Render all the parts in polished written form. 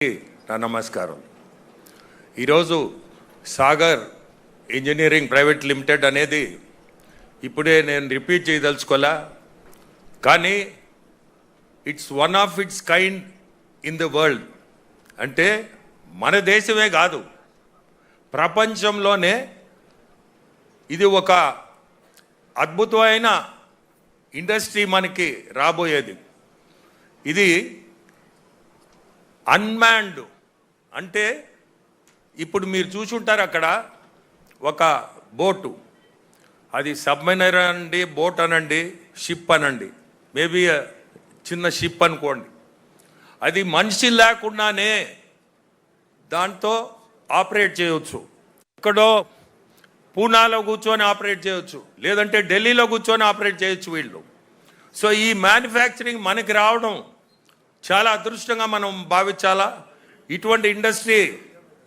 నా నమస్కారం. ఈరోజు సాగర్ ఇంజనీరింగ్ ప్రైవేట్ లిమిటెడ్ అనేది ఇప్పుడే నేను రిపీట్ చేయదలుచుకోలే, కానీ it's one of it's kind in the world. అంటే మన దేశమే కాదు, ప్రపంచంలోనే ఇది ఒక అద్భుతమైన ఇండస్ట్రీ మనకి రాబోయేది. ఇది అన్మాన్డ్, అంటే ఇప్పుడు మీరు చూసుంటారు అక్కడ ఒక బోటు, అది సబ్మెరైనర్ అనండి, బోట్ అనండి, షిప్ అనండి, మేబీ చిన్న షిప్ అనుకోండి. అది మనిషి లేకుండానే దాంతో ఆపరేట్ చేయవచ్చు. ఎక్కడో పూనాలో కూర్చొని ఆపరేట్ చేయవచ్చు, లేదంటే ఢిల్లీలో కూర్చొని ఆపరేట్ చేయొచ్చు వీళ్ళు. సో ఈ మ్యానుఫ్యాక్చరింగ్ మనకి రావడం చాలా అదృష్టంగా మనం భావించాలా. ఇటువంటి ఇండస్ట్రీ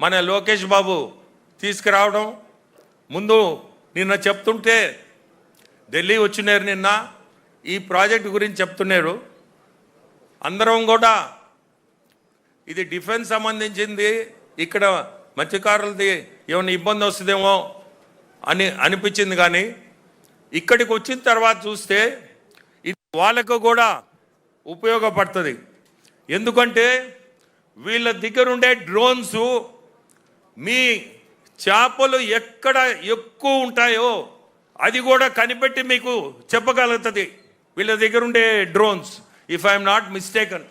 మన లోకేష్ బాబు తీసుకురావడం, ముందు నిన్న చెప్తుంటే ఢిల్లీ వచ్చినారు, నిన్న ఈ ప్రాజెక్ట్ గురించి చెప్తున్నారు. అందరం కూడా ఇది డిఫెన్స్ సంబంధించింది, ఇక్కడ మత్స్యకారులది ఏమైనా ఇబ్బంది వస్తుందేమో అని అనిపించింది. కానీ ఇక్కడికి వచ్చిన తర్వాత చూస్తే ఇది వాళ్ళకు కూడా ఉపయోగపడుతుంది. ఎందుకంటే వీళ్ళ దగ్గర ఉండే డ్రోన్స్ మీ చేపలు ఎక్కడ ఎక్కువ ఉంటాయో అది కూడా కనిపెట్టి మీకు చెప్పగలుగుతుంది వీళ్ళ దగ్గర ఉండే drones, if I'm not mistaken.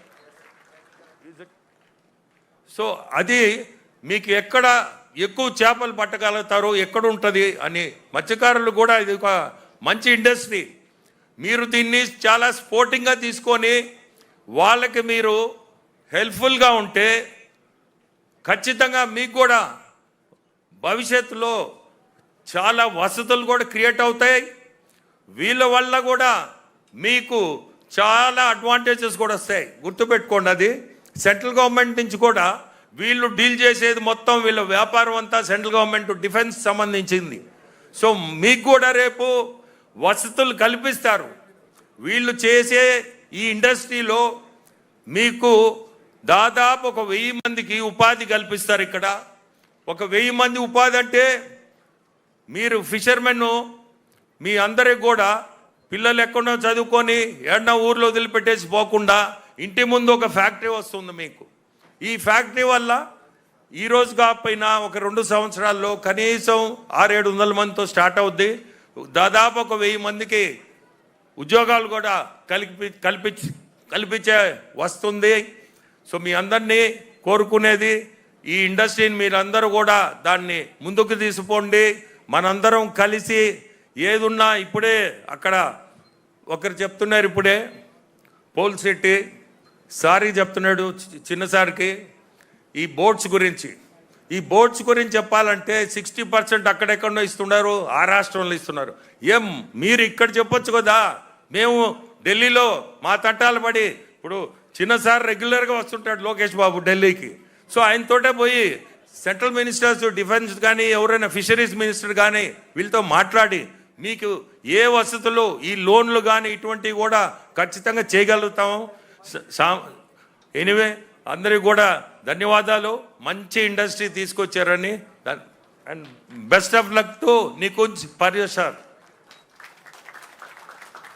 So అది మీకు ఎక్కడ ఎక్కువ చేపలు పట్టగలుగుతారో, ఎక్కడ ఉంటుంది అని మత్స్యకారులు కూడా ఇది ఒక మంచి ఇండస్ట్రీ. మీరు దీన్ని చాలా స్పోర్టింగ్గా తీసుకొని వాళ్ళకి మీరు హెల్ప్ఫుల్గా ఉంటే ఖచ్చితంగా మీకు కూడా భవిష్యత్తులో చాలా వసతులు కూడా క్రియేట్ అవుతాయి. వీళ్ళ వల్ల కూడా మీకు చాలా అడ్వాంటేజెస్ కూడా వస్తాయి. గుర్తుపెట్టుకోండి, అది సెంట్రల్ గవర్నమెంట్ నుంచి కూడా వీళ్ళు డీల్ చేసేది మొత్తం, వీళ్ళ వ్యాపారం అంతా సెంట్రల్ గవర్నమెంట్ డిఫెన్స్ సంబంధించింది. సో మీకు కూడా రేపు వసతులు కల్పిస్తారు. వీళ్ళు చేసే ఈ ఇండస్ట్రీలో మీకు దాదాపు 1000 మందికి ఉపాధి కల్పిస్తారు. ఇక్కడ 1000 మంది ఉపాధి అంటే మీరు ఫిషర్మెన్, మీ అందరికి కూడా పిల్లలు ఎక్కడో చదువుకొని ఏడన్నా ఊర్లో వదిలిపెట్టేసి పోకుండా ఇంటి ముందు ఒక ఫ్యాక్టరీ వస్తుంది మీకు. ఈ ఫ్యాక్టరీ వల్ల ఈరోజు కాకపోయినా ఒక 2 సంవత్సరాల్లో కనీసం 600-700 మందితో స్టార్ట్ అవుద్ది. దాదాపు 1000 మందికి ఉద్యోగాలు కూడా కల్పించే వస్తుంది. సో మీ అందరినీ కోరుకునేది, ఈ ఇండస్ట్రీని మీరందరూ కూడా దాన్ని ముందుకు తీసుకుపోండి. మనందరం కలిసి ఏదున్నా, ఇప్పుడే అక్కడ ఒకరు చెప్తున్నారు, ఇప్పుడే పోల్ శెట్టి సారీ చెప్తున్నాడు చిన్నసారికి ఈ బోట్స్ గురించి. ఈ బోట్స్ గురించి చెప్పాలంటే 60% అక్కడెక్కడో ఇస్తున్నారు, ఆ రాష్ట్రంలో ఇస్తున్నారు. ఏం మీరు ఇక్కడ చెప్పొచ్చు కదా, మేము ఢిల్లీలో మా తట్టాలు పడి, ఇప్పుడు చిన్నసారి రెగ్యులర్గా వస్తుంటాడు లోకేష్ బాబు ఢిల్లీకి. సో ఆయనతోటే పోయి సెంట్రల్ మినిస్టర్స్, డిఫెన్స్ కానీ ఎవరైనా ఫిషరీస్ మినిస్టర్ కానీ వీళ్ళతో మాట్లాడి మీకు ఏ వసతులు, ఈ లోన్లు కానీ ఇటువంటివి కూడా ఖచ్చితంగా చేయగలుగుతాము. ఎనీవే అందరికీ కూడా ధన్యవాదాలు. మంచి ఇండస్ట్రీ తీసుకొచ్చారని, and best of luck to Nikunj పర్యసార్.